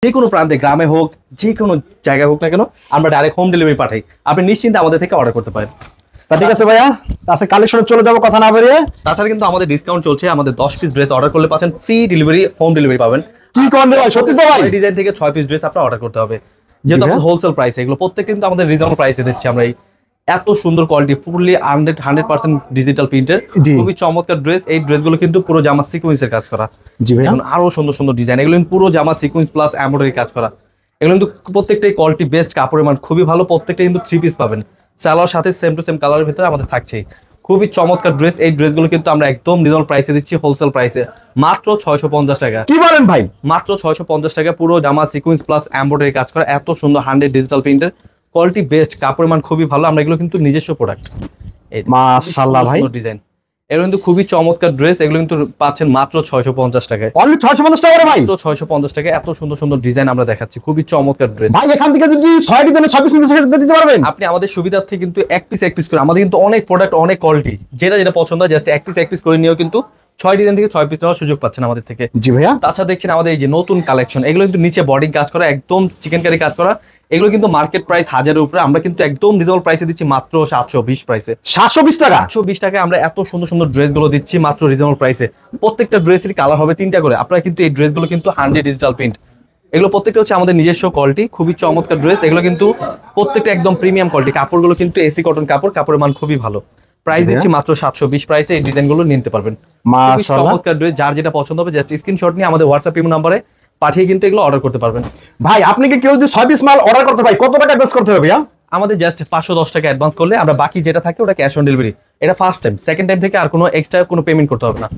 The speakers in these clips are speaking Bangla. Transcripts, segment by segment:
যে কোনো প্রান্তে গ্রামে হোক যে কোনো জায়গায় হোক না কেন আমরা ডাইরেক্ট হোম ডেলিভারি পাঠাই। আপনি নিশ্চিন্তে আমাদের থেকে অর্ডার করতে পারেন। তা ঠিক আছে ভাইয়া, আজকে কালেকশনে চলে যাবো কথা না বেরিয়ে। তাছাড়া কিন্তু আমাদের ডিসকাউন্ট চলছে, আমাদের 10 পিস ড্রেস অর্ডার করলে পাচ্ছেন ফ্রি ডেলিভারি, হোম ডেলিভারি পাবেন। কি কোন ভাই, সত্যি তো ভাই? ডিজাইন থেকে 6 পিস ড্রেস আপনার অর্ডার করতে হবে, যেহেতু আমাদের হোলসেল প্রাইস, এগুলো প্রত্যেক কিন্তু আমাদের রিজনেবল প্রাইসে দিচ্ছি আমরা। এত সুন্দর কোয়ালিটি, ফুললি 100% ডিজিটাল প্রিন্টের খুবই চমৎকার ড্রেস। এই ড্রেসগুলো কিন্তু পুরো জামা সিকোয়েন্সের কাজ করা। জি ভাই, এখন আরো সুন্দর সুন্দর ডিজাইন, এগুলো পুরো জামা সিকোয়েন্স প্লাস এমব্রয়ডারি কাজ করা। এগুলো কিন্তু প্রত্যেকটাই কোয়ালিটি বেস্ট, কাপড়ের মান খুবই ভালো। প্রত্যেকটা কিন্তু 3 পিস পাবেন, সালোয়ার সাথে সেম টু সেম কালারের ভিতরে আমাদের থাকছেই। খুবই চমৎকার ড্রেস। এই ড্রেসগুলো কিন্তু আমরা একদম রিজনেবল প্রাইসে দিচ্ছি, হোলসেল প্রাইসে মাত্র 650 টাকা। কি বলেন ভাই? মাত্র 650 টাকা, পুরো জামা সিকোয়েন্স প্লাস এমব্রয়ডারি কাজ করা, এত সুন্দর 100 ডিজিটাল প্রিন্টের, কোয়ালিটি বেস্ট, কাপড়ের মান খুবই ভালো। আমরা এগুলো কিন্তু নিজস্ব প্রোডাক্ট। মাশাআল্লাহ ভাই, ডিজাইন এগুলো কিন্তু খুবই চমৎকার ড্রেস। এগুলো কিন্তু পাচ্ছেন মাত্র 650 টাকায়। অনলি 650 টাকা ভাই? তো 650 টাকা, এত সুন্দর সুন্দর ডিজাইন আমরা দেখাচ্ছি, খুবই চমৎকার ড্রেস। ভাই এখান থেকে যদি 6 ডিজাইনের 26 পিস সেটা দিতে পারবেন আপনি আমাদের সুবিধার্থে কিন্তু এক পিস করে, আমাদের কিন্তু অনেক প্রোডাক্ট, অনেক কোয়ালিটি, যেটা পছন্দ হয় জাস্ট এক পিস করে নিয়েও কিন্তু 6 ডিজাইন থেকে 6 পিস নেওয়ার সুযোগ পাচ্ছেন আমাদের থেকে। জি ভাইয়া। তাছাড়া দেখছেন আমাদের এই যে নতুন কালেকশন, এগুলো কিন্তু নিচে বডিং কাজ করা, একদম চিকেন কারি কাজ করা। এগুলো কিন্তু মার্কেট প্রাইস 1000-এর উপরে, আমরা কিন্তু একদম রিজনেবল প্রাইসে দিচ্ছি মাত্র 720 প্রাইসে। 720 টাকা? 720 টাকায় আমরা এত সুন্দর সুন্দর ড্রেসগুলো দিচ্ছি মাত্র রিজনেবল প্রাইসে। প্রত্যেকটা ড্রেসের কালার হবে 3টা করে। আপনারা কিন্তু এই ড্রেসগুলো কিন্তু 100 ডিজিটাল প্রিন্ট, এগুলো প্রত্যেকটা হচ্ছে আমাদের নিজস্ব কোয়ালিটি, খুবই চমৎকার ড্রেস। এগুলো কিন্তু প্রত্যেকটা একদম প্রিমিয়াম কোয়ালিটি, কাপড়গুলো কিন্তু এসি কটন কাপড়, কাপড়ের মান খুবই ভালো। প্রাইস দিচ্ছি মাত্র 720 প্রাইসে, এই ডিজাইনগুলো নিতে পারবেন। মাশাআল্লাহ, চমৎকার ড্রেস, যার যেটা পছন্দ হবে জাস্ট স্ক্রিনশট নিয়ে আমাদের হোয়াটসঅ্যাপ নাম্বারে পাঠিয়ে কিন্তু এগুলো অর্ডার করতে পারবেন। ভাই আপনি কি কেউ যদি 6 পিস মাল অর্ডার করতে ভাই কত টাকা অ্যাডভান্স করতে হবে ভাইয়া? আমাদের জাস্ট 510 টাকা অ্যাডভান্স করলে আমরা বাকি যেটা থাকে ওটা ক্যাশ অন ডেলিভারি। এটা ফার্স্ট টাইম, সেকেন্ড টাইম থেকে আর কোনো এক্সট্রা কোনো পেমেন্ট করতে হবে না।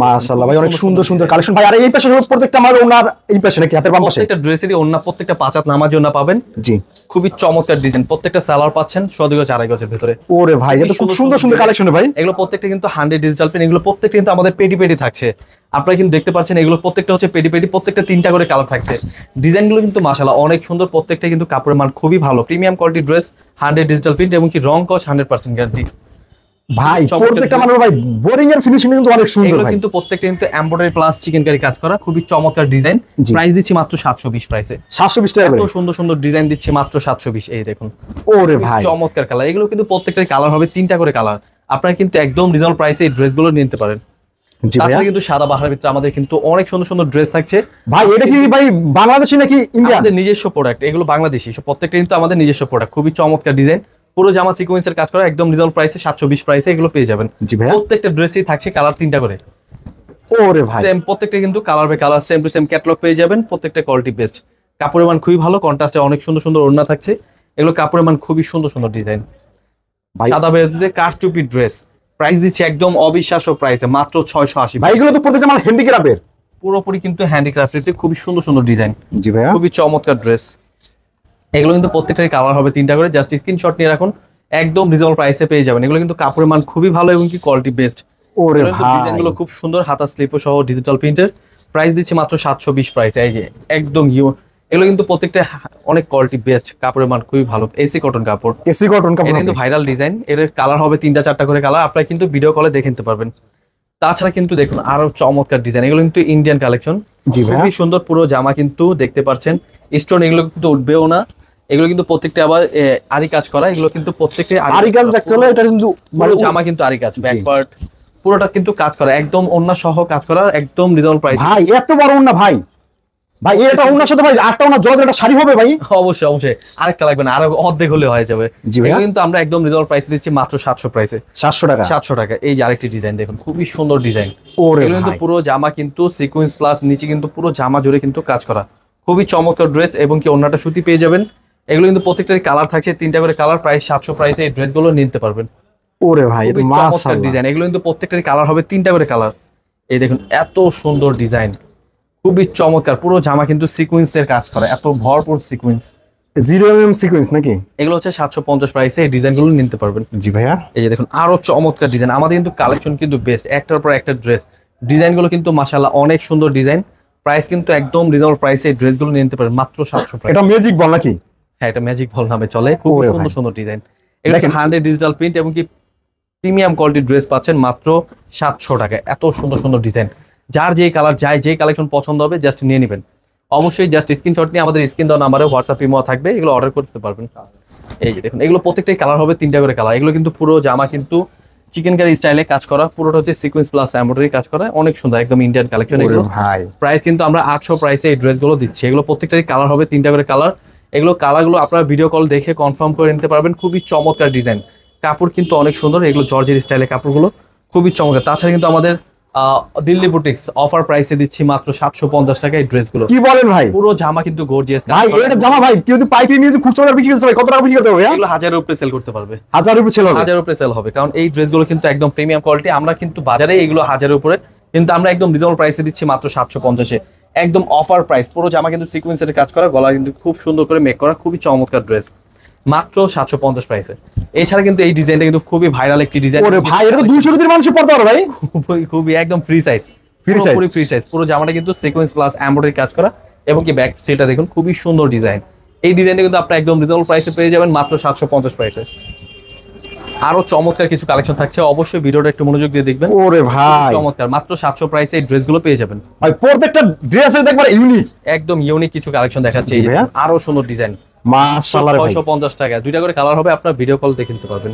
মাশাআল্লাহ ভাই, অনেক সুন্দর সুন্দর কালেকশন ভাই। আর এই পাশে প্রত্যেকটা মাল ওনার এই পাশে নাকি হাতের বাম পাশে? প্রত্যেকটা ড্রেসেরই ওন্না, প্রত্যেকটা 5 হাত নামার জন্য পাবেন। জি, খুবই চমৎকার ডিজাইন, প্রত্যেকটা সালোয়ার পাচ্ছেন 100 গজ 2.5 গজের ভিতরে। ওরে ভাই, এটা খুব সুন্দর সুন্দর কালেকশন ভাই। এগুলো প্রত্যেকটা কিন্তু 100 ডিজিটাল পেন, এগুলো প্রত্যেকটা কিন্তু আমাদের পেটি থাকছে। আপনারা কিন্তু দেখতে পাচ্ছেন এগুলো প্রত্যেকটা হচ্ছে পেটি, প্রত্যেকটা 3টা করে কালার থাকছে। ডিজাইনগুলো কিন্তু মাশাআল্লাহ অনেক সুন্দর, প্রত্যেকটা কিন্তু কাপড়ের মান খুবই ভালো, premium quality dress, 100 digital print এবং কি রং কস 100% গ্যারান্টি। ভাই প্রত্যেকটা মানে ভাই বোরিং এর ফিনিশিং কিন্তু অনেক সুন্দর ভাই। কিন্তু প্রত্যেকটা কিন্তু এমব্রয়ডারি প্লাস চিকেন কারি কাজ করা, খুবই চমৎকার ডিজাইন। প্রাইস দিচ্ছি মাত্র 720 প্রাইসে। 720 টাকা? এত সুন্দর সুন্দর ডিজাইন দিচ্ছি মাত্র 720। এই দেখুন, ওরে ভাই চমৎকার কালার। এগুলো কিন্তু প্রত্যেকটার কালার হবে 3টা করে কালার। আপনারা কিন্তু একদম রিজনেবল প্রাইসে এই ড্রেসগুলো নিতে পারেন। তাছাড়া কিন্তু সাদা বাহারের ভিতরে আমাদের কিন্তু অনেক সুন্দর সুন্দর ড্রেস থাকছে। ভাই এটা কি ভাই বাংলাদেশি নাকি ইন্ডিয়ান? আমাদের নিজস্ব প্রোডাক্ট, এগুলো বাংলাদেশি সব, প্রত্যেকটা কিন্তু আমাদের নিজস্ব প্রোডাক্ট। খুবই চমৎকার ডিজাইন, পুরো জামা সিকোয়েন্সের কাজ করা, একদম রিজনেবল প্রাইসে 720 প্রাইসে এগুলো পেয়ে যাবেন। প্রত্যেকটা ড্রেসই থাকছে কালার 3টা করে। ওরে ভাই, সেম প্রত্যেকটা কিন্তু colour by colour, same to same catalogue পেয়ে যাবেন। প্রত্যেকটা কোয়ালিটি বেস্ট, কাপড়ের মান খুবই ভালো, কন্ট্রাস্টে অনেক সুন্দর সুন্দর ওড়না থাকছে। এগুলো কাপড়ের মান খুবই সুন্দর সুন্দর ডিজাইন। সাদা বেজে কারচুপি ড্রেস, প্রাইস দিচ্ছি একদম অবিশ্বাস্য প্রাইসে মাত্র 680। ভাই এগুলো তো প্রত্যেকটা মানে হ্যান্ডিক্রাফটের, পুরোপুরি কিন্তু হ্যান্ডিক্রাফটের, খুবই সুন্দর সুন্দর ডিজাইন। জি ভাইয়া, খুবই চমৎকার ড্রেস। এগুলো কিন্তু প্রত্যেকটাই কালার হবে 3টা করে, জাস্ট স্ক্রিনশট নিয়ে রাখুন, একদম রিজনেবল প্রাইসে পেয়ে যাবেন। এগুলো কিন্তু কাপড়ের মান খুবই ভালো এবং কি কোয়ালিটি বেস্ট। ওরে ভাই ডিজাইনগুলো খুব সুন্দর, হাতা স্লিপও সহ ডিজিটাল প্রিন্টের। প্রাইস দিচ্ছি মাত্র 720 প্রাইসে। এই যে একদম এগুলো কিন্তু প্রত্যেকটা অনেক কোয়ালিটি বেস্ট, কাপড়ের মান খুবই ভালো, এসি কটন কাপড়। এসি কটন কাপড়, এটা কিন্তু ভাইরাল ডিজাইন। এর কালার হবে 3টা-4টা করে কালার, আপনারা কিন্তু ভিডিও কলে দেখে নিতে পারবেন। তাছাড়া কিন্তু দেখুন আরো চমৎকার ডিজাইন, এগুলো কিন্তু ইন্ডিয়ান কালেকশন, খুবই সুন্দর। পুরো জামা কিন্তু দেখতে পাচ্ছেন স্টোন, এগুলো কিন্তু উঠবেও না। এগুলো কিন্তু প্রত্যেকটা আবার আরি কাজ করা, এগুলো কিন্তু প্রত্যেকটা আরি কাজ দেখতে হলে এটা কিন্তু মানে জামা কিন্তু আরি কাজ, ব্যাক পার্ট পুরোটা কিন্তু কাজ করা, একদম ওন্না সহ কাজ করা, একদম রিজনেবল প্রাইস। ভাই এত বড় ওন্না ভাই, ভাই এটা ওন্নার সাথে ভাই 8টা ওন্না জোড়া একটা শাড়ি হবে ভাই? অবশ্যই অবশ্যই, আরেকটা লাগবে না, আরো অর্ধেক হলে হয়ে যাবে। এগুলো কিন্তু আমরা একদম রিজনেবল প্রাইসে দিচ্ছি মাত্র 700 প্রাইসে। 700 টাকা? 700 টাকা। এই যে আরেকটি ডিজাইন দেখুন, খুবই সুন্দর ডিজাইন। এগুলো কিন্তু পুরো জামা কিন্তু সিকোয়েন্স প্লাস নিচে কিন্তু পুরো জামা জুড়ে কিন্তু কাজ করা, খুবই চমৎকার ড্রেস এবং কি ওন্নাটা সুতি পেয়ে যাবেন। এগুলো কিন্তু প্রত্যেকটার কালার থাকছে 3টা করে কালার, প্রাইস 700 প্রাইসে এই ড্রেসগুলো নিতে পারবেন। ওরে ভাই চমৎকার ডিজাইন। এগুলো কিন্তু প্রত্যেকটার কালার হবে 3টা করে কালার। এই দেখুন এত সুন্দর ডিজাইন, খুবই চমৎকার। পুরো জামা কিন্তু সিকোয়েন্সের কাজ করা, এত ভরপুর সিকোয়েন্স, 0mm সিকোয়েন্স নাকি? এগুলো হচ্ছে 750 প্রাইসে এই ডিজাইনগুলো নিতে পারবেন। জি ভাইয়া, এই যে দেখুন আরো চমৎকার ডিজাইন। আমাদের কিন্তু কালেকশন কিন্তু বেস্ট, একটার পর একটা ড্রেস, ডিজাইনগুলো কিন্তু মাশাআল্লাহ অনেক সুন্দর ডিজাইন। প্রাইস কিন্তু একদম রিজনেবল প্রাইসে এই ড্রেসগুলো নিতে পারবেন মাত্র 700 প্রাইস। এটা ম্যাজিক বল নাকি? হ্যাঁ, এটা ম্যাজিক বল নামে চলে। খুব সুন্দর সুন্দর ডিজাইন, এগুলো 100 ডিজিটাল প্রিন্ট এবং কি প্রিমিয়াম কোয়ালিটির ড্রেস পাচ্ছেন মাত্র 700 টাকায়। এত সুন্দর সুন্দর ডিজাইন, যার যেই কালার যেই কালেকশন পছন্দ হবে জাস্ট নিয়ে নেবেন। অবশ্যই জাস্ট স্ক্রিনশট নিয়ে আমাদের স্ক্রিন দেওয়া নাম্বারে হোয়াটসঅ্যাপ ইমো থাকবে, এগুলো অর্ডার করতে পারবেন। এই যে দেখুন, এগুলো প্রত্যেকটাই কালার হবে 3টা করে কালার। এগুলো কিন্তু পুরো জামা কিন্তু চিকেন কারি স্টাইলে কাজ করা, পুরোটা হচ্ছে সিকোয়েন্স প্লাস এমব্রয়ডারি কাজ করা, অনেক সুন্দর, একদম ইন্ডিয়ান কালেকশন। এগুলো ভাই প্রাইস কিন্তু আমরা 800 প্রাইসে এই ড্রেসগুলো দিচ্ছি। এগুলো প্রত্যেকটারই কালার হবে 3টা করে কালার। এগুলো কালারগুলো আপনারা ভিডিও কল দেখে কনফার্ম করে নিতে পারবেন। খুবই চমৎকার ডিজাইন, কাপড় কিন্তু অনেক সুন্দর। এগুলো জর্জের স্টাইলে কাপড়গুলো খুবই চমৎকার। তাছাড়া কিন্তু আমাদের দিল্লি বুটিক্স অফার প্রাইসে দিচ্ছি মাত্র 750 টাকা এই ড্রেসগুলো। কি বলেন ভাই? পুরো জামা কিন্তু গর্জিয়াস ভাই এটা জামা ভাই কেউ যদি পাইকারি নিয়ে খুচরা বাজারে বিক্রি করতে ভাই কত টাকা বিক্রি করতে হবে? এগুলো 1000 উপরে সেল করতে পারবে, 1000 রুপি সেল হবে, 1000 উপরে সেল হবে। কারণ এই ড্রেসগুলো কিন্তু একদম প্রিমিয়াম কোয়ালিটি। আমরা কিন্তু বাজারে এগুলো 1000 উপরে, কিন্তু আমরা একদম রিজনেবল প্রাইসে দিচ্ছি মাত্র 750-এ, একদম অফার প্রাইস। পুরো জামা কিন্তু সিকোয়েন্সের কাজ করা, গলা কিন্তু খুব সুন্দর করে মেক করা, খুবই চমৎকার ড্রেস, মাত্র 750 প্রাইসে। এছাড়া কিন্তু এই ডিজাইনটা কিন্তু খুবই ভাইরাল একটি ডিজাইন। ওরে ভাই এটা তো 200 রুপির মানুষ পড়তে পারে ভাই, খুবই একদম ফ্রি সাইজ, পুরোপুরি ফ্রি সাইজ। পুরো জামাটা কিন্তু সিকোয়েন্স প্লাস এমব্রয়ডারি কাজ করা, এবং কি ব্যাক সেটটা দেখুন খুবই সুন্দর ডিজাইন। এই ডিজাইনটা কিন্তু আপনি একদম রিজনেবল প্রাইসে পেয়ে যাবেন মাত্র 750 প্রাইসে। আরো চমৎকার কিছু কালেকশন থাকছে, অবশ্যই ভিডিওটা একটু মনোযোগ দিয়ে দেখবেন। ওরে ভাই চমৎকার, মাত্র 700 প্রাইসে এই ড্রেসগুলো পেয়ে যাবেন ভাই, প্রত্যেকটা ড্রেসের দেখবার ইউনিক, একদম ইউনিক কিছু কালেকশন দেখাচ্ছে। এই যে আরো সুন্দর ডিজাইন, মাশাআল্লাহ ভাই 650 টাকা, 2টা করে কালার হবে, আপনার ভিডিও কল দেখে নিতে পারবেন।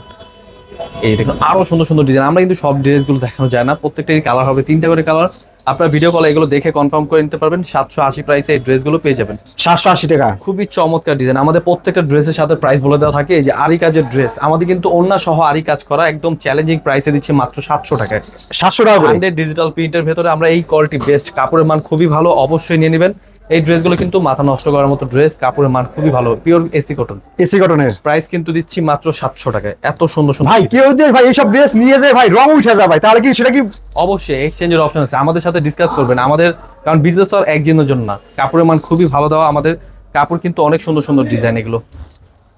এই দেখুন আরো সুন্দর সুন্দর ডিজাইন। আমরা কিন্তু সব ড্রেসগুলো দেখানো যায় না, প্রত্যেকটারই কালার হবে 3টা করে কালার। আপনার ভিডিও কলে এগুলো দেখে কনফার্ম করে নিতে পারবেন। 780 প্রাইসে এই ড্রেসগুলো পেয়ে যাবেন, 780 টাকা। খুবই চমৎকার ডিজাইন। আমাদের প্রত্যেকটা ড্রেসের সাথে প্রাইস বলে দেওয়া থাকে। এই যে আরি কাজের ড্রেস, আমাদের কিন্তু ওন্না সহ আরি কাজ করা, একদম চ্যালেঞ্জিং প্রাইসে দিচ্ছি মাত্র 700 টাকায়। 700 টাকা করে 100 ডিজিটাল প্রিন্টের ভেতরে আমরা এই কোয়ালিটি বেস্ট, কাপড়ের মান খুবই ভালো, অবশ্যই নিয়ে নেবেন। এই ড্রেসগুলো কিন্তু মাথা নষ্ট করার মতো ড্রেস, কাপড়ের মান খুবই ভালো, পিওর এসি কটন। এসি কটনের প্রাইস কিন্তু দিচ্ছি মাত্র 700 টাকায়। এত সুন্দর সুন্দর ভাই কেউ যে ভাই এইসব ড্রেস নিয়ে যায় ভাই রং উঠে যায় ভাই, তাহলে কি সেটা কি? অবশ্যই এক্সচেঞ্জের অপশন আছে, আমাদের সাথে ডিসকাস করবেন। আমাদের কারণ বিজনেস তো আর একদিনের জন্য না, কাপড়ের মান খুবই ভালো দেওয়া। আমাদের কাপড় কিন্তু অনেক সুন্দর সুন্দর ডিজাইন এগুলো।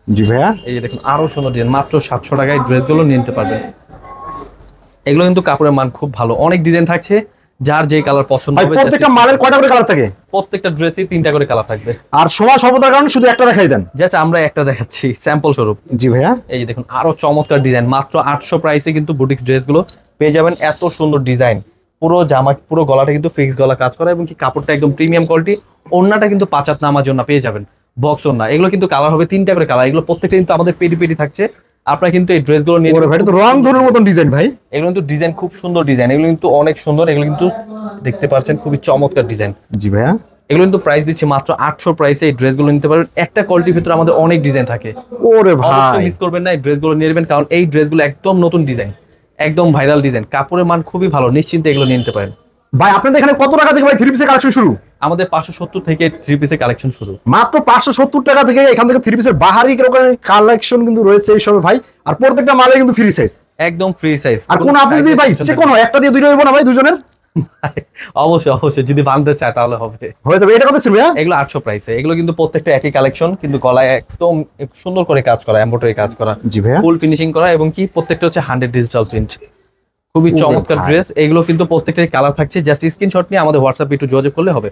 জি ভাইয়া এই যে দেখুন আরো সুন্দর ডিজাইন, মাত্র 700 টাকায় ড্রেসগুলো নিয়ে নিতে পারবেন। এগুলো কিন্তু কাপড়ের মান খুব ভালো, অনেক ডিজাইন থাকছে, যার যে কালার পছন্দ ভাই হবে। প্রত্যেকটা মালের কয়টা করে কালার থাকে? প্রত্যেকটা ড্রেসই 3টা করে কালার থাকবে। আর সময় স্বল্পতার কারণে শুধু একটা দেখাই দেন। জাস্ট আমরা একটা দেখাচ্ছি স্যাম্পল স্বরূপ। জি ভাইয়া এই যে দেখুন আরো চমৎকার ডিজাইন, মাত্র 800 প্রাইসে কিন্তু বুটিক্স ড্রেসগুলো পেয়ে যাবেন। এত সুন্দর ডিজাইন, পুরো জামা পুরো গলাটা কিন্তু ফিক্স গলা কাজ করা, এবং কি কাপড়টা একদম প্রিমিয়াম কোয়ালিটি। ওড়নাটা কিন্তু 5 হাত নামার জন্য পেয়ে যাবেন, বক্স ওড়না। এগুলো কিন্তু কালার হবে 3টা করে কালার। এগুলো প্রত্যেকটা কিন্তু আমাদের পেটি পেটি থাকছে। আপনারা কিন্তু এই ড্রেসগুলো নিয়ে ওরে ভাই এটা তো রং ধরনের মতন ডিজাইন ভাই। এগুলো কিন্তু ডিজাইন খুব সুন্দর ডিজাইন, এগুলো কিন্তু অনেক সুন্দর। এগুলো কিন্তু দেখতে পাচ্ছেন খুবই চমৎকার ডিজাইন। জি ভাইয়া এগুলো কিন্তু প্রাইস দিচ্ছি মাত্র 800 প্রাইসে এই ড্রেসগুলো নিতে পারবেন। একটা কোয়ালিটির ভিতরে আমাদের অনেক ডিজাইন থাকে, ওরে অবশ্যই ভাই মিস করবেন না, এই ড্রেসগুলো নিয়ে নেবেন। কারণ এই ড্রেসগুলো একদম নতুন ডিজাইন, একদম ভাইরাল ডিজাইন, কাপড়ের মান খুবই ভালো, নিশ্চিন্তে এগুলো নিয়ে নিতে পারেন। ভাই আপনাদের এখানে কত টাকা থেকে ভাই 3 পিসের কালেকশন শুরু? আমাদের 570 থেকে 3 পিসের কালেকশন শুরু, মাত্র 570 টাকা থেকে এখান থেকে 3 পিসের বাহারি কালেকশন কিন্তু রয়েছে এই সবে ভাই। আর প্রত্যেকটা মালে কিন্তু ফ্রি সাইজ, একদম ফ্রি সাইজ। আর কোন আপনি যদি ভাই যে কোনো একটা দিয়ে দুইটা হইব না ভাই দুজনের? অবশ্যই অবশ্যই, যদি বানতে চায় তাহলে হবে, হয়ে যাবে। এটা কত ছিল ভাইয়া? এগুলো 800 প্রাইসে। এগুলো কিন্তু প্রত্যেকটা একই কালেকশন, কিন্তু গলায় একদম সুন্দর করে কাজ করা, এমব্রয়ডারি কাজ করা, জি ভাইয়া ফুল ফিনিশিং করা, এবং কি প্রত্যেকটা হচ্ছে 100 ডিজিটাল প্রিন্ট। খুবই ওরে চমৎকার ভাই। ড্রেস। এগুলো কিন্তু প্রত্যেকটাই কালার থাকছে, জাস্ট স্ক্রিনশট নিয়ে আমাদের হোয়াটসঅ্যাপে একটু যোগাযোগ করলে হবে।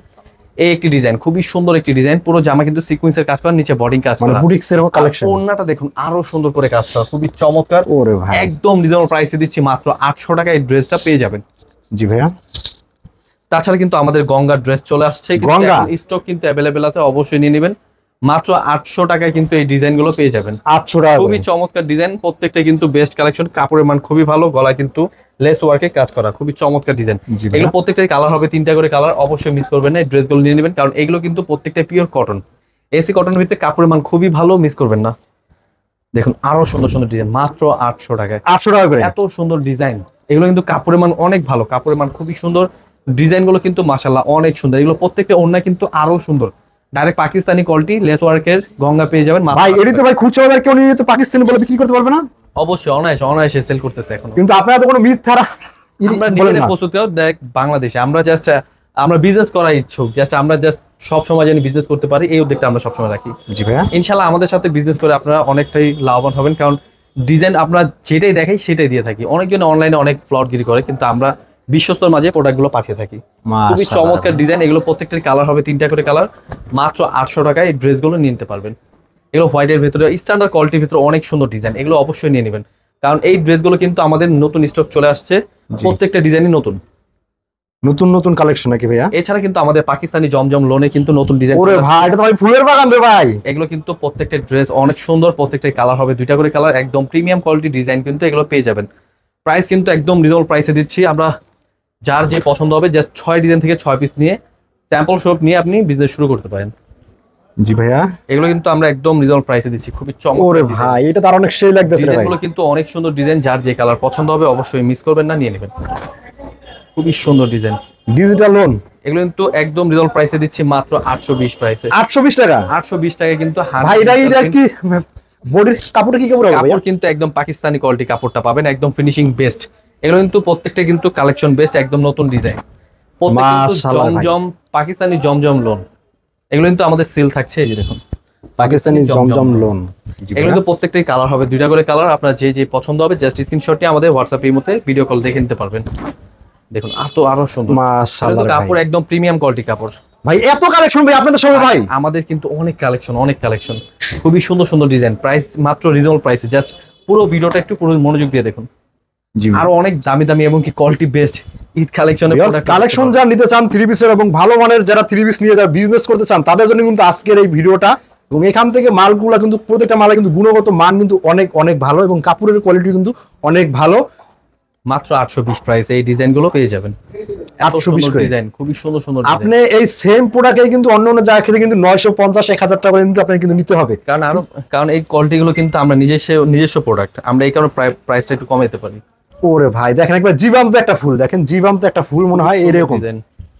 এই একটি ডিজাইন, খুবই সুন্দর একটি ডিজাইন, পুরো জামা কিন্তু সিকোয়েন্সের কাজ করা, নিচে বডিং কাজ মানে করা, বুটিক্স এর কালেকশন। ওড়নাটা দেখুন আরো সুন্দর করে কাজ করা, খুবই চমৎকার। ওরে ভাই একদম রিজনেবল প্রাইসে দিচ্ছি মাত্র 800 টাকায় এই ড্রেসটা পেয়ে যাবেন। জি ভাইয়া তাছাড়া কিন্তু আমাদের গঙ্গার ড্রেস চলে আসছে, গঙ্গা? স্টক কিন্তু অ্যাভেলেবেল আছে, অবশ্যই নিয়ে নেবেন। মাত্র 800 টাকায় কিন্তু এই ডিজাইন গুলো পেয়ে যাবেন। 800 টাকা খুবই চমৎকার ডিজাইন, প্রত্যেকটা কিন্তু বেস্ট কালেকশন, কাপড়ের মান খুবই ভালো, গলায় কিন্তু লেস ওয়ার্কে কাজ করা, খুবই চমৎকার ডিজাইন। জি ভাইয়া। এগুলো প্রত্যেকটাই কালার হবে 3টা করে কালার, অবশ্যই মিস করবেন না, এই ড্রেসগুলো নিয়ে নেবেন। কারণ এগুলো কিন্তু প্রত্যেকটা পিওর কটন, এসি কটনের ভিতরে কাপড়ের মান খুবই ভালো, মিস করবেন না। দেখুন আরো সুন্দর সুন্দর ডিজাইন, মাত্র 800 টাকায় 800 টাকা করে। এত সুন্দর ডিজাইন। এগুলো কিন্তু কাপড়ের মান অনেক ভালো, কাপড়ের মান খুবই সুন্দর, ডিজাইন গুলো কিন্তু মাশাআল্লাহ অনেক সুন্দর। এগুলো প্রত্যেকটা ওড়না কিন্তু আরো সুন্দর, ডাইরেক্ট পাকিস্তানি কোয়ালিটি, লেস ওয়ার্কের গঙ্গা পেয়ে যাবেন মাত্র ভাই 800 এটি তো ভাই খুচরা বাজার কেউ নিয়ে তো পাকিস্তানি বলে বিক্রি করতে পারবে না? অবশ্যই অনায়াসে অনায়াসে সেল করতেছে এখন। কিন্তু আপনারা তো কোনো মিথ্যারা আমরা বলেন নিজেরা না। প্রস্তুত করি ডাইরেক্ট বাংলাদেশে। আমরা জাস্ট আমরা বিজনেস করার ইচ্ছুক, জাস্ট আমরা জাস্ট সব সময় যেন বিজনেস করতে পারি, এই উদ্যোগটা আমরা সবসময় রাখি। জি ভাইয়া ইনশাল্লাহ আমাদের সাথে বিজনেস করে আপনারা অনেকটাই লাভবান হবেন। কারণ ডিজাইন আমরা যেটাই দেখাই সেটাই দিয়ে থাকি। অনেকজন অনলাইনে অনেক ফ্লডগিরি করে, কিন্তু আমরা বিশ্বস্তর মাঝে প্রোডাক্টগুলো পাঠিয়ে থাকি। খুবই চমৎকার ডিজাইন। এগুলো প্রত্যেকটার কালার হবে 3টা করে কালার, মাত্র 800 টাকায় এই ড্রেসগুলো নিয়ে নিতে পারবেন। এগুলো হোয়াইটের ভিতরে স্ট্যান্ডার্ড কোয়ালিটির ভিতরে অনেক সুন্দর ডিজাইন, এগুলো অবশ্যই নিয়ে নেবেন। কারণ এই ড্রেসগুলো কিন্তু আমাদের নতুন স্টক চলে আসছে, প্রত্যেকটা ডিজাইনই নতুন। নতুন নতুন কালেকশন নাকি ভাইয়া? এছাড়া কিন্তু আমাদের পাকিস্তানি জমজম লোনে কিন্তু নতুন ডিজাইন। ওরে ভাই এটা তো ভাই ফুলের বাগান রে ভাই। এগুলো কিন্তু প্রত্যেকটা ড্রেস অনেক সুন্দর, প্রত্যেকটাই কালার হবে 2টা করে কালার, একদম প্রিমিয়াম কোয়ালিটি ডিজাইন কিন্তু এগুলো পেয়ে যাবেন। প্রাইস কিন্তু একদম রিজনেবল প্রাইসে দিচ্ছি আমরা। যার যে পছন্দ হবে জাস্ট 6 ডিজাইন থেকে 6 পিস নিয়ে স্যাম্পল শপ নিয়ে আপনি বিজনেস শুরু করতে পারেন। জি ভাইয়া এগুলো কিন্তু আমরা একদম রিজনেবল প্রাইসে দিচ্ছি, খুবই চমৎকার। ওরে ভাই এটা তো আর অনেক সেই লাগতেছে রে ভাই। ডিজাইনগুলো কিন্তু অনেক সুন্দর ডিজাইন, যার যে কালার পছন্দ হবে অবশ্যই মিস করবেন না, নিয়ে নেবেন। খুবই সুন্দর ডিজাইন। ডিজিটাল লোন এগুলো কিন্তু একদম রিজনেবল প্রাইসে দিচ্ছি মাত্র 820 প্রাইসে। 820 টাকা? 820 টাকা কিন্তু ভাই এটা কি বডির কাপড়টা কি কাপড় হবে ভাই? কাপড় কিন্তু একদম পাকিস্তানি কোয়ালিটি কাপড়টা পাবেন, একদম ফিনিশিং বেস্ট। এগুলো কিন্তু প্রত্যেকটা কিন্তু কালেকশন বেস্ট, একদম নতুন ডিজাইন। প্রত্যেকটা কিন্তু মাশাআল্লাহ ভাই। জমজম পাকিস্তানি জমজম লোন। এগুলো কিন্তু আমাদের সেল থাকছে, এই যে দেখুন পাকিস্তানি জমজম লোন। এগুলো কিন্তু প্রত্যেকটাই কালার হবে 2টা করে কালার। আপনার যে যে পছন্দ হবে জাস্ট স্ক্রিনশট নিয়ে আমাদের হোয়াটসঅ্যাপ এর মধ্যে ভিডিও কল দেখে নিতে পারবেন। দেখুন আরো সুন্দর মাশাআল্লাহ ভাই। কাপড়, একদম প্রিমিয়াম কোয়ালিটি কাপড়। ভাই এত কালেকশন ভাই আপনাদের সঙ্গে ভাই? আমাদের কিন্তু অনেক কালেকশন, খুবই সুন্দর সুন্দর ডিজাইন, প্রাইস মাত্র রিজনেবল প্রাইসে। জাস্ট পুরো ভিডিওটা একটু পুরো মনোযোগ দিয়ে দেখুন। জি আরো অনেক দামি দামি এবং কি কোয়ালিটি বেস্ট ঈদ কালেকশনের কালেকশন যা নিতে চান 3 পিসের এবং ভালো মানের যারা 3 পিস নিয়ে যারা বিজনেস করতে চান তাদের জন্য কিন্তু আজকের এই ভিডিওটা। এবং এখান থেকে মালগুলা কিন্তু প্রত্যেকটা মালে কিন্তু গুণগত মান কিন্তু অনেক অনেক ভালো এবং কাপড়ের কোয়ালিটি কিন্তু অনেক ভালো। মাত্র 820 প্রাইসে এই ডিজাইনগুলো পেয়ে যাবেন। 820 করে ডিজাইন, খুবই সুন্দর সুন্দর আপনি এই সেম প্রোডাক্টে কিন্তু অন্য অন্য জায়গা থেকে কিন্তু 950 1000 টাকা কিন্তু আপনাকে কিন্তু নিতে হবে। কারণ এই কোয়ালিটি গুলো কিন্তু আমরা নিজস্ব প্রোডাক্ট, আমরা এই কারণে প্রাইসটা একটু কমাতে পারি। ওরে ভাই দেখেন একবার জীবান্ত একটা ফুল, দেখেন জীবান্ত একটা ফুল মনে হয় এরকম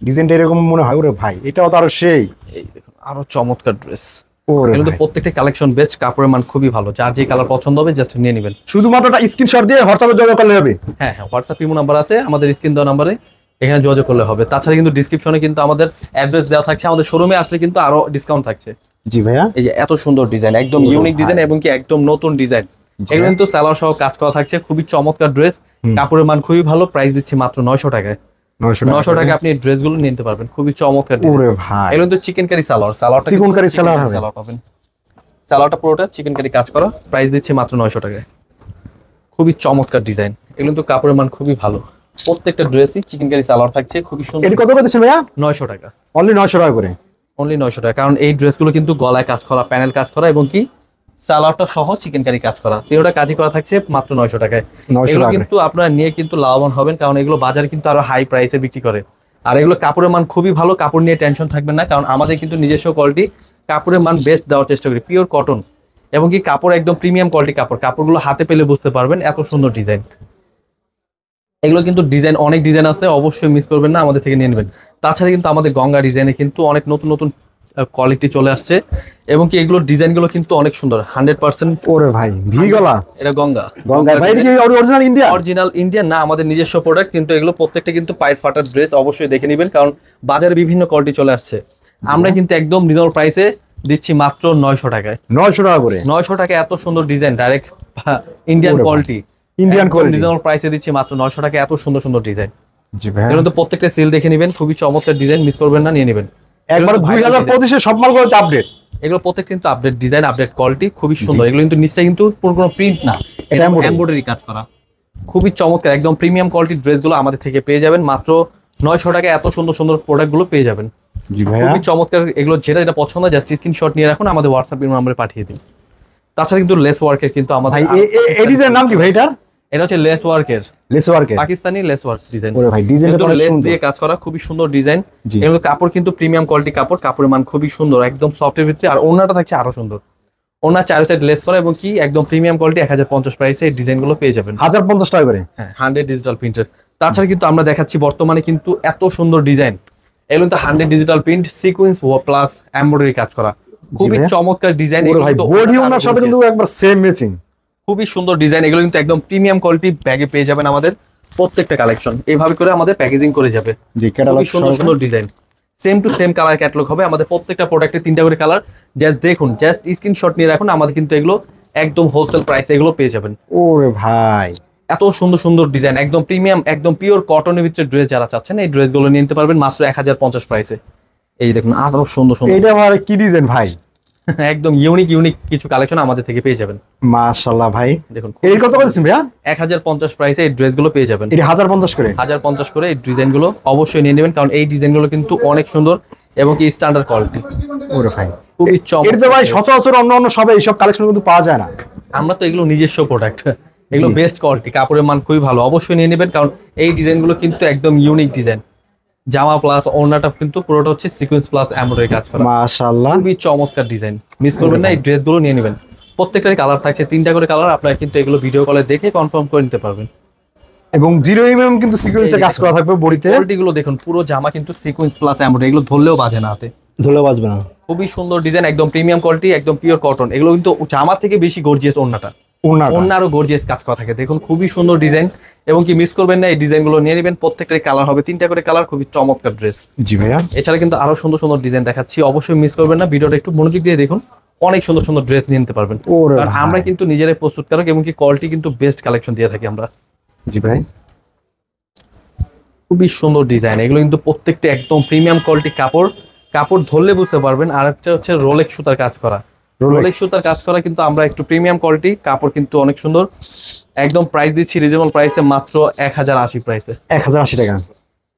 ডিজাইনটা এরকম মনে হয়। ওরে ভাই এটাও তো আরো সেই। এই দেখুন আরো চমৎকার ড্রেস। ওরে কিন্তু ভাই প্রত্যেকটা কালেকশন বেস্ট, কাপড়ের মান খুবই ভালো, যার যে কালার পছন্দ হবে জাস্ট নিয়ে নেবেন। শুধুমাত্র একটা স্ক্রিনশট দিয়ে হোয়াটসঅ্যাপে যোগাযোগ করলে হবে। হ্যাঁ হোয়াটসঅ্যাপ ইমো নাম্বার আছে আমাদের, স্ক্রিন দেওয়া নাম্বারে এখানে যোগাযোগ করলে হবে। তাছাড়া কিন্তু ডিসক্রিপশনে কিন্তু আমাদের অ্যাড্রেস দেওয়া থাকছে, আমাদের শোরুমে আসলে কিন্তু আরো ডিসকাউন্ট থাকছে। জি ভাইয়া এই যে এত সুন্দর ডিজাইন, একদম ইউনিক ডিজাইন এবং কি একদম নতুন ডিজাইন। এগুলো কিন্তু সালোয়ার সহ কাজ করা থাকছে, খুবই চমৎকার ড্রেস, কাপড়ের মান খুবই ভালো। প্রাইস দিচ্ছি মাত্র 900 টাকায়। 900 টাকা আপনি এই ড্রেসগুলো নিতে পারবেন, খুবই চমৎকার। ওরে ভাই এগুলো কিন্তু চিকেন কারি সালোয়ারটা চিকেন কারি সালোয়ার হবে। পাবেন, সালোয়ারটা পুরোটা চিকেন কারি কাজ করা। প্রাইস দিচ্ছি মাত্র 900 টাকায়, খুবই চমৎকার ডিজাইন। এগুলো কিন্তু কাপড়ের মান খুবই ভালো, প্রত্যেকটা ড্রেসই চিকেন কারি সালোয়ার থাকছে, খুবই সুন্দর। এটা কত করে দিচ্ছেন ভাইয়া? 900 টাকা, অনলি 900 টাকা করে। অনলি 900 টাকা। কারণ এই ড্রেসগুলো কিন্তু গলায় কাজ করা, প্যানেল কাজ করা এবং কি সালোয়ারটা সহ চিকেন কারি কাজ করা, তিনটা কাজই করা থাকছে মাত্র 900 টাকায়। 900 এগুলো টাকা কিন্তু আপনারা নিয়ে কিন্তু লাভবান হবেন, কারণ এগুলো বাজারে কিন্তু আরো হাই প্রাইসে বিক্রি করে। আর এগুলো কাপড়ের মান খুবই ভালো, কাপড় নিয়ে টেনশন থাকবেন না, কারণ আমাদের কিন্তু নিজস্ব কোয়ালিটি কাপড়ের মান বেস্ট দেওয়ার চেষ্টা করি, পিওর কটন এবং কি কাপড় একদম প্রিমিয়াম কোয়ালিটি কাপড়। কাপড়গুলো হাতে পেলে বুঝতে পারবেন এত সুন্দর ডিজাইন। এগুলো কিন্তু ডিজাইন অনেক ডিজাইন আছে, অবশ্যই মিস করবেন না, আমাদের থেকে নিয়ে নেবেন। তাছাড়া কিন্তু আমাদের গঙ্গা ডিজাইনে কিন্তু অনেক নতুন নতুন কোয়ালিটি চলে আসছে এবং কি এগুলোর ডিজাইনগুলো কিন্তু অনেক সুন্দর 100%। ওরে ভাই ভি গলা এটা গঙ্গা ভাই কি অরিজিনাল ইন্ডিয়া? অরিজিনাল ইন্ডিয়ান না, আমাদের নিজস্ব প্রোডাক্ট, কিন্তু এগুলো প্রত্যেকটা কিন্তু পায়ের ফাটার ড্রেস, অবশ্যই দেখে নেবেন, কারণ বাজারে বিভিন্ন কোয়ালিটি চলে আসছে। আমরা কিন্তু একদম রিজনেবল প্রাইসে দিচ্ছি মাত্র 900 টাকায়। 900 টাকা করে, 900 টাকা এত সুন্দর design, direct Indian quality, Indian quality reasonable প্রাইসে দিচ্ছি মাত্র 900 টাকা, এত সুন্দর সুন্দর ডিজাইন। জি ভাই এগুলো তো প্রত্যেকটা সেল দেখে নেবেন, খুবই চমৎকার ডিজাইন, মিস করবেন না, নিয়ে নেবেন। একবার 2025 এর সব মালগুলো আপডেট। এগুলো প্রত্যেক কিন্তু আপডেট ডিজাইন, আপডেট কোয়ালিটি, খুবই সুন্দর। এগুলো কিন্তু নিচে কিন্তু কোনো প্রিন্ট না, এটা এমব্রয়ডারি কাজ করা, খুবই চমৎকার, একদম প্রিমিয়াম কোয়ালিটির ড্রেসগুলো আমাদের থেকে পেয়ে যাবেন মাত্র 900 টাকা। এত সুন্দর সুন্দর প্রোডাক্টগুলো পেয়ে যাবেন, জি ভাই খুবই চমৎকার। এগুলো যেটা যেটা পছন্দ জাস্ট স্ক্রিনশট নিয়ে রাখুন, আমাদের হোয়াটসঅ্যাপ নম্বরে পাঠিয়ে দিন। তাছাড়া কিন্তু লেস ওয়ার্কের কিন্তু আমাদের, ভাই এই ডিজাইনের নাম কি ভাই? এটা হচ্ছে লেস ওয়ার্কের, পাকিস্তানি লেস ওয়ার্ক ডিজাইন। ওরে ভাই ডিজাইনটা তো অনেক লেস সুন্দর দিয়ে কাজ করা, খুবই সুন্দর ডিজাইন। এগুলো কাপড় কিন্তু প্রিমিয়াম কোয়ালিটি কাপড়, কাপড়ের মান খুবই সুন্দর, একদম সফটের ভিতরে। আর ওড়নাটা থাকছে আরো সুন্দর, ওড়না চার সাইড লেস করা এবং কি একদম প্রিমিয়াম কোয়ালিটি। 1050 প্রাইসে এই ডিজাইনগুলো পেয়ে যাবেন, 1050 টাকা করে। হ্যাঁ 100 ডিজিটাল প্রিন্টের। তাছাড়া কিন্তু আমরা দেখাচ্ছি বর্তমানে কিন্তু এত সুন্দর ডিজাইন, এগুলো তো 100 digital print, sequence plus embroidery কাজ করা, খুবই চমৎকার ডিজাইন। ওরে ভাই বডি ওনার সাথে কিন্তু একবার সেম ম্যাচিং, খুবই সুন্দর ডিজাইন। এগুলো কিন্তু একদম প্রিমিয়াম কোয়ালিটি ব্যাগে পেয়ে যাবেন আমাদের প্রত্যেকটা কালেকশন, এইভাবে করে আমাদের প্যাকেজিং করে যাবে। জি ক্যাটালগ সুন্দর সুন্দর design, same to same colour catalogue হবে আমাদের প্রত্যেকটা প্রোডাক্টে 3টা করে কালার। জাস্ট দেখুন, জাস্ট স্ক্রিনশট নিয়ে রাখুন, আমাদের কিন্তু এগুলো একদম হোলসেল প্রাইসে এগুলো পেয়ে যাবেন। ওরে ভাই এত সুন্দর সুন্দর ডিজাইন, একদম প্রিমিয়াম, একদম পিওর কটনের ভিতরে ড্রেস যারা চাচ্ছেন এই ড্রেসগুলো নিয়ে নিতে পারবেন মাত্র 1050 প্রাইসে। এই দেখুন আরো সুন্দর সুন্দর। এটা আবার কি ডিজাইন ভাই? একদম ইউনিক ইউনিক কিছু কালেকশন আমাদের থেকে পেয়ে যাবেন। মাশাআল্লাহ ভাই, দেখুন এর কত বলছেন ভাইয়া? 1050 প্রাইসে এই ড্রেসগুলো পেয়ে যাবেন। এর 1050 করে? 1050 করে এই ডিজাইনগুলো অবশ্যই নিয়ে নেবেন, কারণ এই ডিজাইনগুলো কিন্তু অনেক সুন্দর এবং কি স্ট্যান্ডার্ড কোয়ালিটি। ওরে ভাই, খুবই এর তো ভাই চমৎকার। সচরাচর অন্য অন্য সবে এইসব কালেকশন কিন্তু পাওয়া যায় না। আমরা তো এগুলো নিজস্ব প্রোডাক্ট, এগুলো জি। বেস্ট কোয়ালিটি, কাপড়ের মান খুবই ভালো, অবশ্যই নিয়ে নেবেন, কারণ এই ডিজাইনগুলো কিন্তু একদম ইউনিক ডিজাইন। জামা প্লাস ওড়নাটা কিন্তু পুরোটা হচ্ছে সিকোয়েন্স প্লাস এমব্রয়ডারি কাজ করা, মাশাআল্লাহ, খুবই চমৎকার ডিজাইন। মিস করবেন না, এই ড্রেসগুলো নিয়ে নেবেন। প্রত্যেকটারই কালার থাকছে 3টা করে কালার, আপনারা কিন্তু এগুলো ভিডিও কলে দেখে কনফার্ম করে নিতে পারবেন। এবং 0 কিন্তু সিকোয়েন্সে কাজ করা থাকবে বডিতে। কোয়ালিটিগুলো দেখুন, পুরো জামা কিন্তু সিকোয়েন্স প্লাস এমব্রয়ডারি, এগুলো ধরলেও বাজে না হাতে, ধুলো বাজবে না। খুবই সুন্দর ডিজাইন, একদম প্রিমিয়াম কোয়ালিটি, একদম পিওর কটন। এগুলো কিন্তু জামা থেকে বেশি গর্জিয়াস ওড়নাটা, ওড়নাটা ওড়না আরো গর্জিয়াস কাজ করা থাকে। দেখুন খুবই সুন্দর ডিজাইন, এবং কি মিস করবেন না, এই ডিজাইনগুলো নিয়ে নেবেন। প্রত্যেকটাই কালার হবে 3টা করে কালার, খুবই চমৎকার ড্রেস। জি ভাইয়া, এছাড়া কিন্তু আরো সুন্দর সুন্দর ডিজাইন দেখাচ্ছি, অবশ্যই মিস করবেন না, ভিডিওটা একটু মনোযোগ দিয়ে দেখুন। অনেক সুন্দর সুন্দর ড্রেস নিয়ে নিতে পারবেন, ওরে কারণ ভাই। আমরা কিন্তু নিজেরাই প্রস্তুতকারক, এবং কি কোয়ালিটি কিন্তু বেস্ট কালেকশন দিয়ে থাকি আমরা। জি ভাই, খুবই সুন্দর ডিজাইন, এগুলো কিন্তু প্রত্যেকটা একদম প্রিমিয়াম কোয়ালিটি কাপড়, কাপড় ধরলে বুঝতে পারবেন। আর একটা হচ্ছে রোলেক্স সুতার কাজ করা, রোলেক্স সুতার কাজ করা কিন্তু আমরা একটু প্রিমিয়াম কোয়ালিটি, কাপড় কিন্তু অনেক সুন্দর। একদম প্রাইস দিচ্ছি রিজনেবল প্রাইসে, মাত্র 1080 প্রাইসে, 1080 টাকা।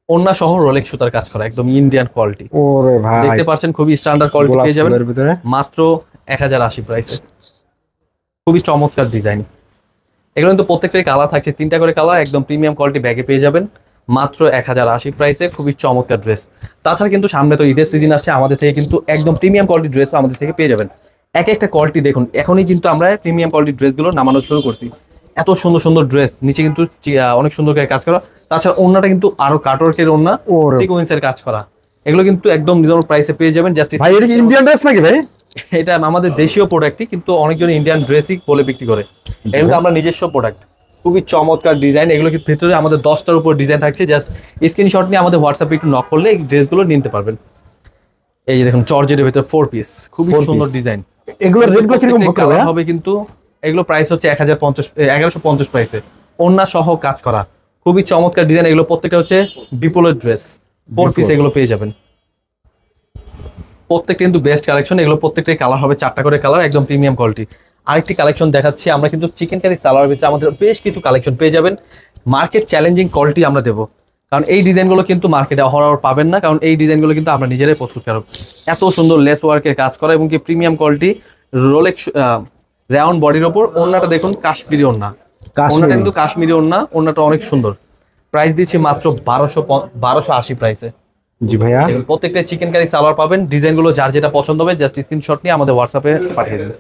ওড়না সহ রোলেক্স সুতার কাজ করা, একদম ইন্ডিয়ান কোয়ালিটি। ওরে ভাই, দেখতে পাচ্ছেন খুবই স্ট্যান্ডার্ড কোয়ালিটি গোলাপ পেয়ে যাবেন ফুলের ভিতরে। মাত্র 1080 প্রাইসে, খুবই চমৎকার ডিজাইন। এগুলো কিন্তু প্রত্যেকটাই কালার থাকছে 3টা করে কালার, একদম প্রিমিয়াম কোয়ালিটি ব্যাগে পেয়ে যাবেন মাত্র 1080 প্রাইসে, খুবই চমৎকার ড্রেস। তাছাড়া কিন্তু সামনে তো ঈদের সিজন আসছে, আমাদের থেকে কিন্তু একদম প্রিমিয়াম কোয়ালিটি ড্রেস আমাদের থেকে পেয়ে যাবেন। এক একটা কোয়ালিটি দেখুন, এখনই কিন্তু আমরা প্রিমিয়াম কোয়ালিটি ড্রেসগুলো নামানো শুরু করছি। এত সুন্দর সুন্দর ড্রেস, নিচে কিন্তু অনেক সুন্দর করে কাজ করা। তাছাড়া ওড়নাটা কিন্তু আরো কাটওয়ার্কের ওড়না, ওরে সিকোয়েন্সের কাজ করা। এগুলো কিন্তু একদম রিজনেবল প্রাইসে পেয়ে যাবেন। জাস্ট ভাই, এটা কি ইন্ডিয়ান ড্রেস নাকি ভাই? এটা আমাদের দেশীয় প্রোডাক্টই, কিন্তু অনেকজন ইন্ডিয়ান ড্রেসই বলে বিক্রি করে। এগুলো আমরা নিজস্ব প্রোডাক্ট, খুবই চমৎকার ডিজাইন। এগুলো কি ভেতরে আমাদের 10টার উপর ডিজাইন থাকছে, জাস্ট স্ক্রিনশট নিয়ে আমাদের হোয়াটসঅ্যাপে একটু নক করলে এই ড্রেসগুলো নিতে পারবেন। এই যে দেখুন জর্জেটের ভেতর 4 পিস, খুবই 4 সুন্দর piece। ডিজাইন। এগুলোর রেটগুলো কিরকম কালার হবে কিন্তু, এগুলো প্রাইস হচ্ছে 1150 প্রাইসে, ওড়না সহ কাজ করা, খুবই চমৎকার ডিজাইন। এগুলো প্রত্যেকটা হচ্ছে বিপুলের ড্রেস, 4 পিস এগুলো পেয়ে যাবেন। প্রত্যেকটা কিন্তু বেস্ট কালেকশন, এগুলো প্রত্যেকটাই কালার হবে 4টা করে কালার, একদম প্রিমিয়াম কোয়ালিটি। আরেকটি কালেকশন দেখাচ্ছি, আমরা কিন্তু চিকেন কারি সালোয়ারের ভিতরে আমাদের বেশ কিছু কালেকশন পেয়ে যাবেন। মার্কেট চ্যালেঞ্জিং কোয়ালিটি আমরা দেবো, কারণ এই ডিজাইনগুলো কিন্তু মার্কেটে অহরহ পাবেন না, কারণ এই ডিজাইনগুলো কিন্তু আমরা নিজেরাই প্রস্তুতকারক। এত সুন্দর লেস ওয়ার্কের কাজ করা, এবং কি প্রিমিয়াম কোয়ালিটি রোলেক্স রাউন্ড বডির ওপর। ওড়নাটা দেখুন কাশ্মীরি ওড়না, ওড়নাটা কিন্তু কাশ্মীরি ওড়না, ওড়নাটা অনেক সুন্দর। প্রাইস দিচ্ছি মাত্র 1280 প্রাইসে। জি ভাইয়া, প্রত্যেকটা চিকেন কারি সালোয়ার পাবেন। ডিজাইনগুলো যার যেটা পছন্দ হবে জাস্ট স্ক্রিনশট নিয়ে আমাদের হোয়াটসঅ্যাপে পাঠিয়ে দেবেন।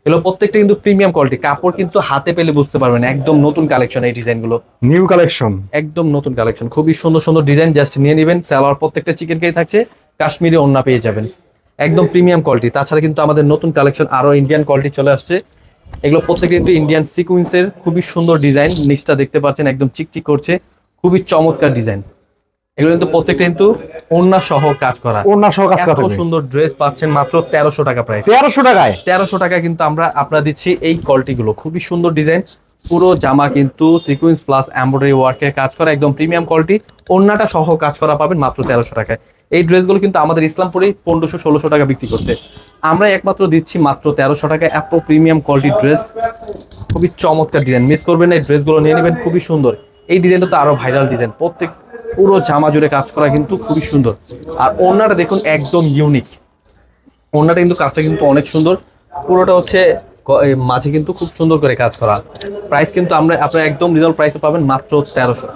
এগুলো প্রত্যেকটা কিন্তু প্রিমিয়াম কোয়ালিটি, কাপড় কিন্তু হাতে পেলে বুঝতে পারবেন একদম নতুন কালেকশন। এই ডিজাইনগুলো নিউ কালেকশন, একদম নতুন কালেকশন, খুবই সুন্দর সুন্দর ডিজাইন, জাস্ট নিয়ে নেবেন। সালোয়ার প্রত্যেকটা চিকেন কারি থাকছে, কাশ্মীরি ওড়না পেয়ে যাবেন, একদম প্রিমিয়াম কোয়ালিটি। তাছাড়া কিন্তু আমাদের নতুন কালেকশন আরো ইন্ডিয়ান কোয়ালিটি চলে আসছে। এগুলো প্রত্যেকটা কিন্তু ইন্ডিয়ান সিকুয়েন্সের, খুবই সুন্দর ডিজাইন। নিচটা দেখতে পাচ্ছেন একদম চিকচিক করছে, খুবই চমৎকার ডিজাইন। এগুলো কিন্তু প্রত্যেকটা কিন্তু ওড়না সহ কাজ করা, ওড়না সহ কাজ করা এত থাকবে। সুন্দর ড্রেস পাচ্ছেন মাত্র 1300 টাকা প্রাইস। 1300 টাকায়? 1300 টাকায় কিন্তু আমরা আপনারা দিচ্ছি এই কোয়ালিটি গুলো, খুবই সুন্দর ডিজাইন। পুরো জামা কিন্তু সিকোয়েন্স প্লাস এমব্রয়ডারি ওয়ার্কের কাজ করা, একদম প্রিমিয়াম কোয়ালিটি। ওড়নাটা সহ কাজ করা পাবেন মাত্র 1300 টাকায়। এই ড্রেসগুলো কিন্তু আমাদের ইসলামপুরেই 1500-1600 টাকা বিক্রি করতে, আমরা একমাত্র দিচ্ছি মাত্র 1300 টাকায়। এত প্রিমিয়াম কোয়ালিটির ড্রেস, খুবই চমৎকার ডিজাইন, মিস করবেন না, এই ড্রেসগুলো নিয়ে নেবেন, খুবই সুন্দর। এই ডিজাইনটা তো আরো ভাইরাল ডিজাইন, প্রত্যেক পুরো জামা জুড়ে কাজ করা কিন্তু খুবই সুন্দর। আর ওড়নাটা দেখুন একদম ইউনিক, ওড়নাটা কিন্তু কাজটা কিন্তু অনেক সুন্দর। পুরোটা হচ্ছে মাঝে কিন্তু খুব সুন্দর করে কাজ করা। প্রাইস কিন্তু আপনারা একদম রিজনেবল প্রাইসে পাবেন মাত্র 1300।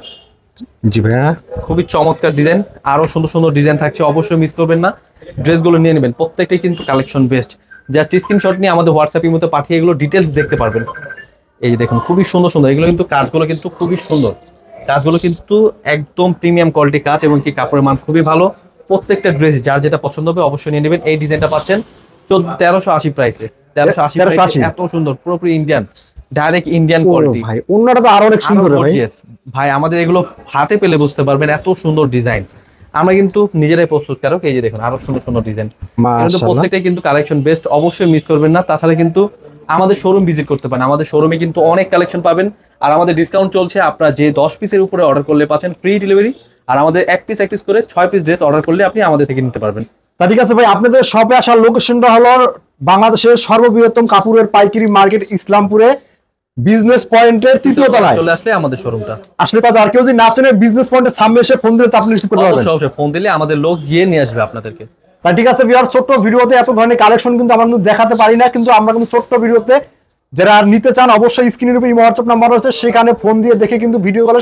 জি ভাইয়া, খুবই চমৎকার ডিজাইন, আরো সুন্দর সুন্দর ডিজাইন থাকছে, অবশ্যই মিস করবেন না, ড্রেসগুলো নিয়ে নেবেন। প্রত্যেকটাই কিন্তু কালেকশন বেস্ট, জাস্ট স্ক্রিনশট নিয়ে আমাদের হোয়াটসঅ্যাপের মধ্যে পাঠিয়ে এগুলো ডিটেলস দেখতে পারবেন। এই যে দেখুন খুবই সুন্দর সুন্দর, এগুলো কিন্তু কাজগুলো কিন্তু খুবই সুন্দর, কাজগুলো কিন্তু একদম প্রিমিয়াম কোয়ালিটি কাজ, এবং কি কাপড়ের মান খুবই ভালো। প্রত্যেকটা ড্রেস যার যেটা পছন্দ হবে অবশ্যই নিয়ে নেবেন। এই ডিজাইনটা পাচ্ছেন 1380 প্রাইসে, 1380 এত সুন্দর, পুরোপুরি ইন্ডিয়ান, ডাইরেক্ট ইন্ডিয়ান কোয়ালিটি। ভাই ওড়নাটা তো আরো অনেক সুন্দর ভাই। ভাই আমাদের এগুলো হাতে পেলে বুঝতে পারবেন এত সুন্দর ডিজাইন, আমরা কিন্তু নিজেরাই প্রস্তুতকারক। এই যে দেখুন আরো সুন্দর সুন্দর ডিজাইন, কিন্তু প্রত্যেকটাই কিন্তু কালেকশন বেস্ট, অবশ্যই মিস করবেন না। তাছাড়া কিন্তু আমাদের শোরুম ভিজিট করতে পারেন, আমাদের শোরুমে কিন্তু অনেক কালেকশন পাবেন। আর আমাদের ডিসকাউন্ট চলছে, আপনারা যে 10 পিসের উপরে অর্ডার করলে পাচ্ছেন ফ্রি ডেলিভারি। আর আমাদের এক পিস করে 6 পিস ড্রেস অর্ডার করলে আপনি আমাদের থেকে নিতে পারবেন। তা ঠিক আছে ভাই, আপনাদের শপে আসার লোকেশনটা হলো বাংলাদেশের সর্ববৃহত্তম কাপড়ের পাইকারি মার্কেট ইসলামপুরে বিজনেস পয়েন্টের তৃতীয় তলায় চলে আসলে আমাদের শোরুমটা আসলে পাওয়া যায়। আর কেউ যদি না চেনে বিজনেস পয়েন্টের সামনে এসে ফোন দিলে তো আপনি রিসিভ করতে পারবেন। অবশ্যই ফোন দিলে আমাদের লোক গিয়ে নিয়ে আসবে আপনাদেরকে। তাই ঠিক আছে ভিউয়ার, ছোট্ট ভিডিওতে এত ধরনের কালেকশন কিন্তু আমরা কিন্তু দেখাতে পারি না, কিন্তু আমরা কিন্তু ছোট্ট ভিডিওতে যারা নিতে চান অবশ্যই স্ক্রিনের উপর হোয়াটসঅ্যাপ নাম্বার আছে, সেখানে ফোন দিয়ে দেখে কিন্তু ভিডিও কলে